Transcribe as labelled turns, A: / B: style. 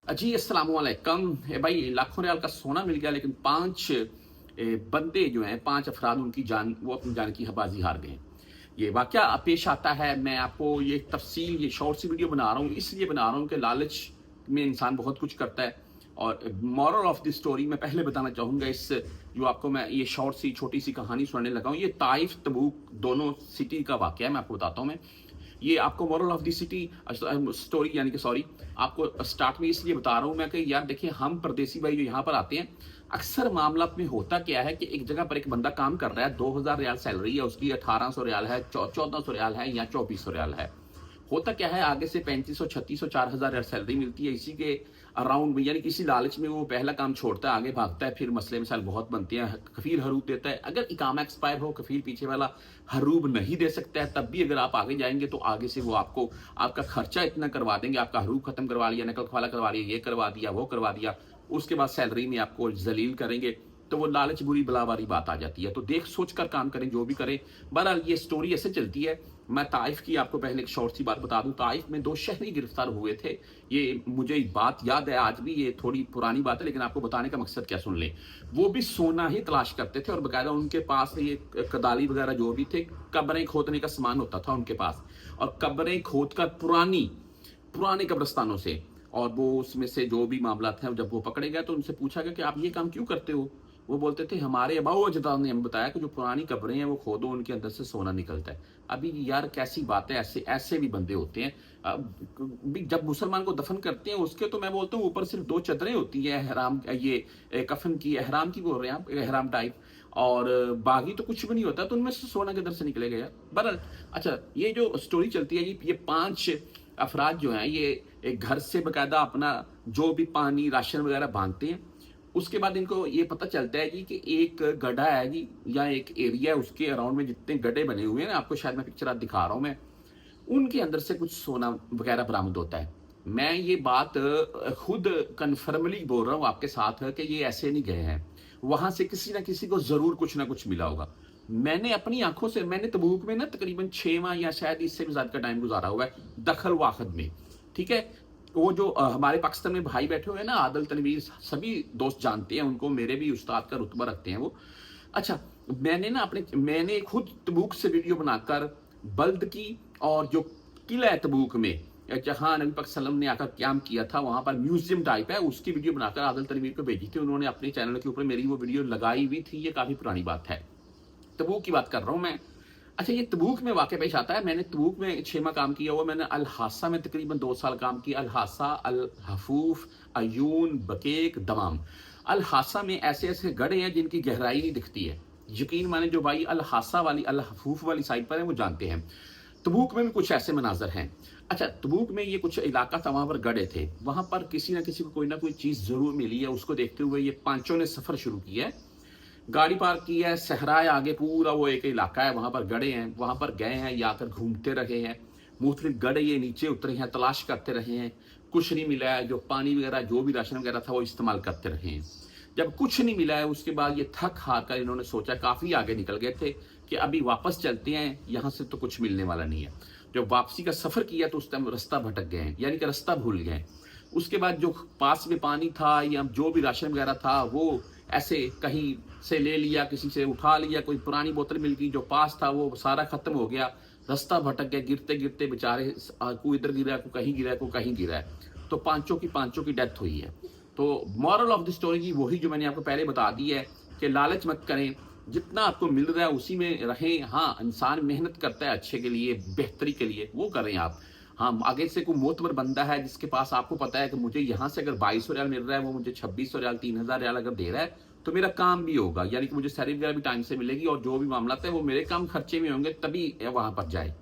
A: जी अस्सलाम वालेकुम। भाई लाखों रियाल का सोना मिल गया, लेकिन पांच बंदे जो हैं, पांच अफराद उनकी जान, वो अपनी जान की बाजी हार गए। ये वाकया पेश आता है। मैं आपको ये तफसील, ये शॉर्ट सी वीडियो बना रहा हूँ, इसलिए बना रहा हूँ कि लालच में इंसान बहुत कुछ करता है। और मॉरल ऑफ द स्टोरी मैं पहले बताना चाहूँगा, इस जो आपको मैं ये शॉर्ट सी छोटी सी कहानी सुनाने लगा हूँ, ये ताइफ तबूक दोनों सिटी का वाकया है। मैं आपको बताता हूँ। मैं ये आपको moral of the city story यानी कि सॉरी, आपको स्टार्ट में इसलिए बता रहा हूँ मैं कि यार देखिए, हम परदेसी भाई जो यहाँ पर आते हैं, अक्सर मामला में होता क्या है कि एक जगह पर एक बंदा काम कर रहा है, 2000 रियाल सैलरी है उसकी, 1800 रियाल है, 1400 रियाल है या 2400 रियाल है। होता क्या है, आगे से 3500 3600 4000 सैलरी मिलती है, इसी के अराउंड में, यानी किसी लालच में वो पहला काम छोड़ता है, आगे भागता है, फिर मसले मसाइल बहुत बनते हैं, कफील हरूब देता है। अगर इकामा एक्सपायर हो, कफील पीछे वाला हरूब नहीं दे सकता है, तब भी अगर आप आगे जाएंगे तो आगे से वो आपको आपका खर्चा इतना करवा देंगे, आपका हरूब खत्म करवा लिया, नकल खवाला करवा लिया, ये करवा दिया, वो करवा दिया, उसके बाद सैलरी में आपको जलील करेंगे, तो वो लालच बुरी बला वाली बात आ जाती है। तो देख सोच कर काम करें, जो भी करें। बहरहाल ये स्टोरी ऐसे चलती है। मैं ताइफ की आपको पहले एक शॉर्ट सी बात बता दूं। ताइफ में दो शहरी गिरफ्तार हुए थे। ये मुझे बात याद है आज भी, ये थोड़ी पुरानी बात है, लेकिन आपको बताने का मकसद क्या, सुन लें। वो भी सोना ही तलाश करते थे और बकायदा उनके पास ये कदाली वगैरह जो भी थे, कब्रें खोदने का सामान होता था उनके पास, और कब्रें खोद कर पुराने कब्रस्तानों से, और वो उसमें से जो भी मामला था, जब वो पकड़े गए तो उनसे पूछा गया कि आप ये काम क्यों करते हो। वो बोलते थे हमारे अबाऊ अजदाद ने हमें बताया कि जो पुरानी कब्रें हैं वो खोदो, उनके अंदर से सोना निकलता है। अभी यार कैसी बात है, ऐसे ऐसे भी बंदे होते हैं। जब मुसलमान को दफन करते हैं उसके, तो मैं बोलता हूँ ऊपर सिर्फ दो चदरें होती हैं, एहराम, ये कफन की, एहराम की बोल रहे हैं आप, एहराम टाइप, और बागी तो कुछ भी नहीं होता, तो उनमें से सोना किधर से निकलेगा यार। बहरहाल अच्छा, ये जो स्टोरी चलती है, ये पांच अफराद जो हैं, ये एक घर से बकायदा अपना जो भी पानी राशन वगैरह बांधते हैं। उसके बाद इनको ये पता चलता है जी कि एक गड्ढा है जी, या एक एरिया है, उसके अराउंड में जितने गड्ढे बने हुए हैं ना, आपको शायद मैं पिक्चर आप दिखा रहा हूं, मैं उनके अंदर से कुछ सोना वगैरह बरामद होता है। मैं ये बात खुद कन्फर्मली बोल रहा हूँ आपके साथ कि ये ऐसे नहीं गए हैं, वहां से किसी ना किसी को जरूर कुछ ना कुछ मिला होगा। मैंने अपनी आंखों से, मैंने तबूक में ना तकरीबन 6 माह या शायद इससे भी ज्यादा का टाइम गुजारा हुआ है, दखल वाखद में। ठीक है, वो जो हमारे पाकिस्तान में भाई बैठे हुए हैं ना, आदल तनवीर, सभी दोस्त जानते हैं उनको, मेरे भी उस्ताद का रुतबा रखते हैं वो। अच्छा, मैंने खुद तबूक से वीडियो बनाकर बल्द की, और जो किला है तबूक में, जहां नबी पाक सल्लम ने आकर क्याम किया था, वहां पर म्यूजियम टाइप है, उसकी वीडियो बनाकर आदल तनवीर को भेजी थी। उन्होंने अपने चैनल के ऊपर मेरी वो वीडियो लगाई हुई थी। ये काफी पुरानी बात है, तबूक की बात कर रहा हूं मैं। अच्छा, ये तबूक में वाकई पेश आता है। मैंने तबूक में 6 माह काम किया हुआ। मैंने अल हासा में तकरीबन 2 साल काम किया। अल हासा, अल हफूफ, अयून, बकेक, दमाम। अल हासा में ऐसे ऐसे गड्ढे हैं जिनकी गहराई नहीं दिखती है। यकीन माने, जो भाई अल हासा वाली, अल हफूफ वाली साइड पर है, वो जानते हैं। तबूक में भी कुछ ऐसे मनाजर हैं। अच्छा, तबूक में ये कुछ इलाका था, वहां पर गड्ढे थे, वहां पर किसी ना किसी को कोई ना कोई चीज जरूर मिली है। उसको देखते हुए ये पांचों ने सफर शुरू किया है, गाड़ी पार्क की है, सहरा है, आगे पूरा वो एक इलाका है, वहां पर गड़े हैं, वहां पर गए हैं, ये आकर घूमते रहे हैं, मुख्तलिफ गड़े ये नीचे उतरे हैं, तलाश करते रहे हैं, कुछ नहीं मिला है। जो पानी वगैरह, जो भी राशन वगैरह था, वो इस्तेमाल करते रहे हैं। जब कुछ नहीं मिला है, उसके बाद ये थक हार कर इन्होंने सोचा, काफी आगे निकल गए थे, कि अभी वापस चलते हैं, यहां से तो कुछ मिलने वाला नहीं है। जब वापसी का सफर किया तो उस टाइम रास्ता भटक गए हैं, यानी कि रास्ता भूल गए। उसके बाद जो पास में पानी था या जो भी राशन वगैरह था, वो ऐसे कहीं से ले लिया, किसी से उठा लिया, कोई पुरानी बोतल मिल गई, जो पास था वो सारा खत्म हो गया, रास्ता भटक गया, गिरते गिरते बेचारे, कोई इधर गिरा, कोई कहीं गिरा, कोई कहीं गिरा है, तो पांचों की डेथ हुई है। तो मॉरल ऑफ द स्टोरी की वही जो मैंने आपको पहले बता दी है, कि लालच मत करें, जितना आपको मिल रहा है उसी में रहें। हाँ, इंसान मेहनत करता है अच्छे के लिए, बेहतरी के लिए, वो करें आप। हाँ, आगे से कोई मोतबर बंदा है जिसके पास आपको पता है कि मुझे यहाँ से अगर 2200 रियाल मिल रहा है, वो मुझे 2600 रियाल, 3000 रियाल अगर दे रहा है, तो मेरा काम भी होगा, यानी कि मुझे सैलरी वगैरह भी टाइम से मिलेगी, और जो भी मामला है वो मेरे काम खर्चे में होंगे, तभी वहां पर जाए।